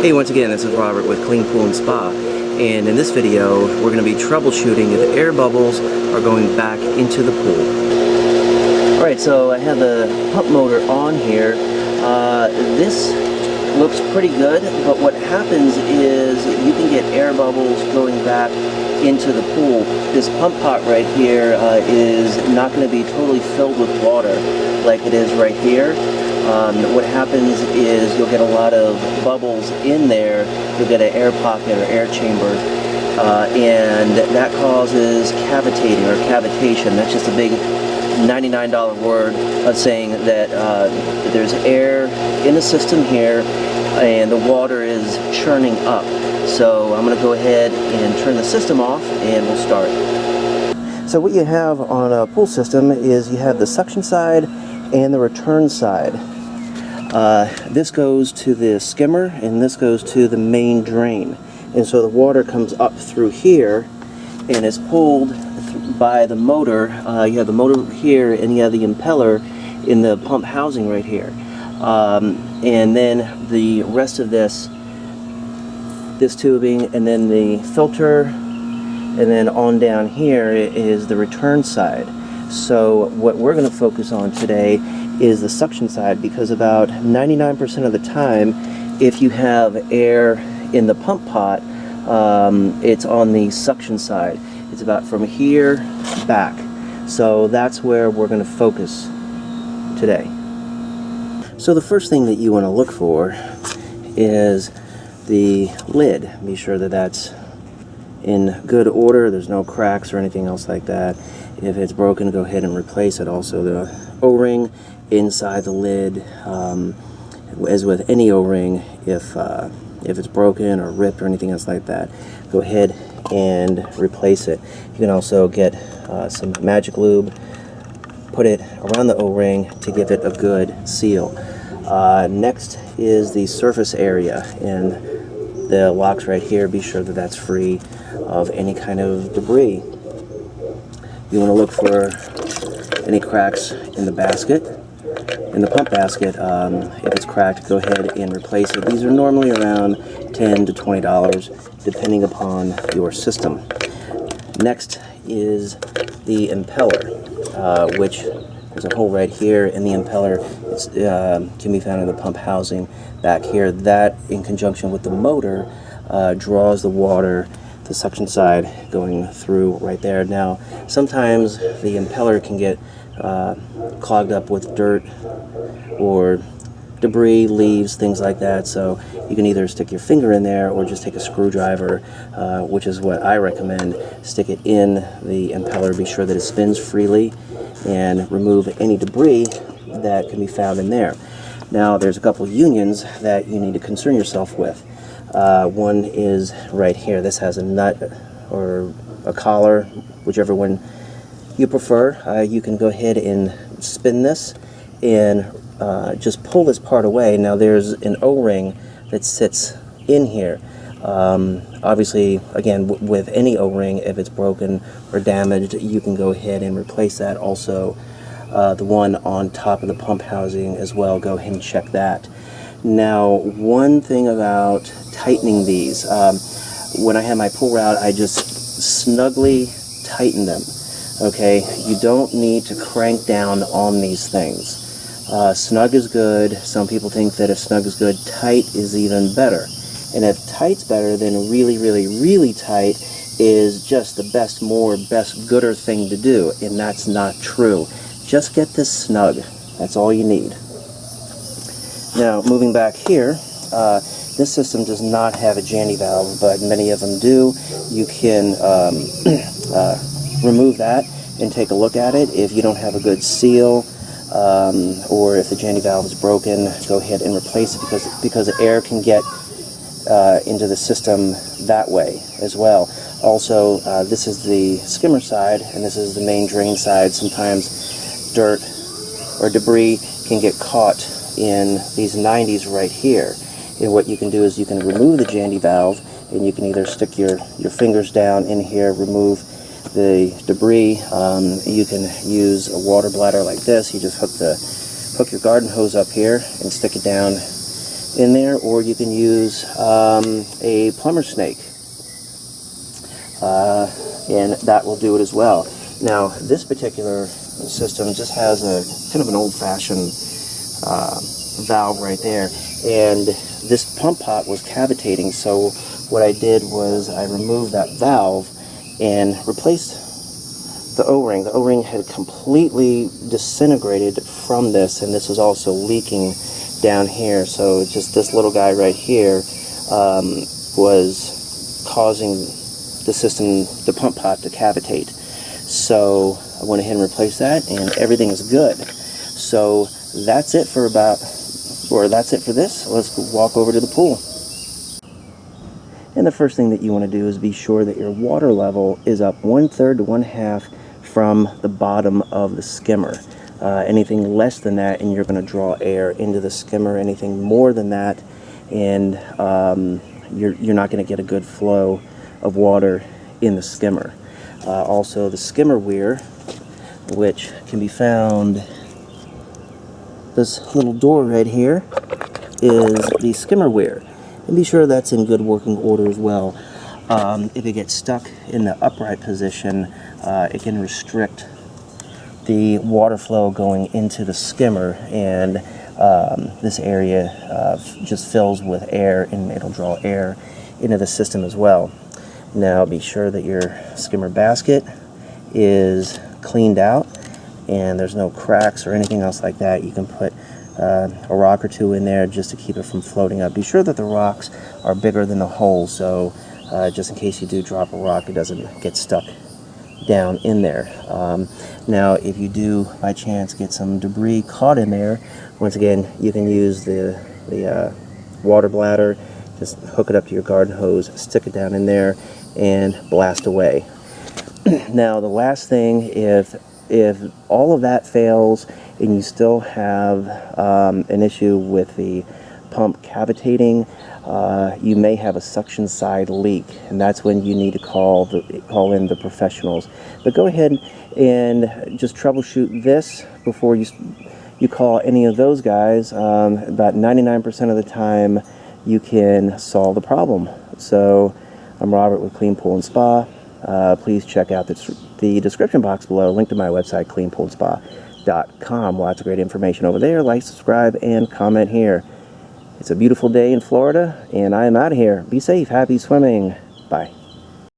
Hey, once again, this is Robert with Clean Pool and Spa, and in this video we're going to be troubleshooting if air bubbles are going back into the pool. Alright, so I have the pump motor on here. This looks pretty good, but what happens is you can get air bubbles going back into the pool. This pump pot right here is not going to be totally filled with water like it is right here. What happens is you'll get a lot of bubbles in there. You'll get an air pocket or air chamber, and that causes cavitating or cavitation. That's just a big $99 word of saying that there's air in the system here and the water is churning up. So I'm going to go ahead and turn the system off and we'll start. So what you have on a pool system is you have the suction side and the return side. This goes to the skimmer and this goes to the main drain, and so the water comes up through here and is pulled by the motor. You have the motor here and you have the impeller in the pump housing right here, and then the rest of this tubing, and then the filter, and then on down here is the return side. So what we're going to focus on today is the suction side, because about 99% of the time if you have air in the pump pot, it's on the suction side. It's about from here back. So that's where we're going to focus today. So the first thing that you want to look for is the lid. Be sure that that's in good order, there's no cracks or anything else like that. If it's broken, go ahead and replace it. Also the O-ring inside the lid, as with any O-ring, if it's broken or ripped or anything else like that, go ahead and replace it. You can also get some Magic Lube, put it around the O-ring to give it a good seal. Next is the surface area, and the locks right here, be sure that that's free of any kind of debris. You want to look for any cracks in the basket, in the pump basket. If it's cracked, go ahead and replace it. These are normally around $10 to $20 depending upon your system. Next is the impeller, which there's a hole right here in the impeller. It's, can be found in the pump housing back here. That, in conjunction with the motor, draws the water, the suction side, going through right there. Now, sometimes the impeller can get clogged up with dirt or debris, leaves, things like that. So you can either stick your finger in there or just take a screwdriver, which is what I recommend. Stick it in the impeller, be sure that it spins freely, and remove any debris that can be found in there. Now, there's a couple unions that you need to concern yourself with. One is right here. This has a nut or a collar, whichever one you prefer. You can go ahead and spin this and just pull this part away. Now, there's an O-ring that sits in here. Obviously, again, with any O-ring, if it's broken or damaged, you can go ahead and replace that. Also, the one on top of the pump housing as well, go ahead and check that. Now, one thing about tightening these, when I have my pull rod, I just snugly tighten them. Okay, you don't need to crank down on these things. Snug is good. Some people think that if snug is good, tight is even better. And if tight's better, then really, really, really tight is just the best, gooder thing to do. And that's not true. Just get this snug. That's all you need. Now, moving back here, this system does not have a Jandy valve, but many of them do. You can remove that and take a look at it. If you don't have a good seal, or if the Jandy valve is broken, go ahead and replace it, because air can get into the system that way as well. Also, this is the skimmer side, and this is the main drain side. Sometimes dirt or debris can get caught in these 90s right here. And what you can do is you can remove the Jandy valve, and you can either stick your fingers down in here, remove the debris. You can use a water bladder like this. You just hook your garden hose up here and stick it down in there, or you can use a plumber snake, and that will do it as well. Now, this particular system just has a kind of an old-fashioned valve right there, and this pump pot was cavitating, so what I did was I removed that valve and replaced the O-ring. The O-ring had completely disintegrated from this, and this was also leaking down here, so just this little guy right here was causing the system, the pump pot, to cavitate. So I went ahead and replaced that, and everything is good. So that's it for that's it for this. Let's walk over to the pool. And the first thing that you want to do is be sure that your water level is up 1/3 to 1/2 from the bottom of the skimmer. Anything less than that, and you're going to draw air into the skimmer. Anything more than that, and you're not going to get a good flow of water in the skimmer. Also, the skimmer weir, which can be found, this little door right here is the skimmer weir, and be sure that's in good working order as well. If it gets stuck in the upright position, it can restrict the water flow going into the skimmer, and this area just fills with air, and it'll draw air into the system as well. Now, be sure that your skimmer basket is cleaned out and there's no cracks or anything else like that. You can put a rock or two in there just to keep it from floating up. Be sure that the rocks are bigger than the hole, so just in case you do drop a rock, it doesn't get stuck down in there. Now, if you do by chance get some debris caught in there, once again, you can use the water bladder. Just hook it up to your garden hose, stick it down in there, and blast away. Now, the last thing, if all of that fails and you still have an issue with the pump cavitating, you may have a suction side leak, and that's when you need to call in the professionals. But go ahead and just troubleshoot this before you call any of those guys. About 99% of the time, you can solve the problem. So I'm Robert with Clean Pool and Spa. Please check out the description box below. Link to my website, cleanpoolandspa.com. Lots of great information over there. Like, subscribe, and comment here. It's a beautiful day in Florida, and I am out of here. Be safe. Happy swimming. Bye.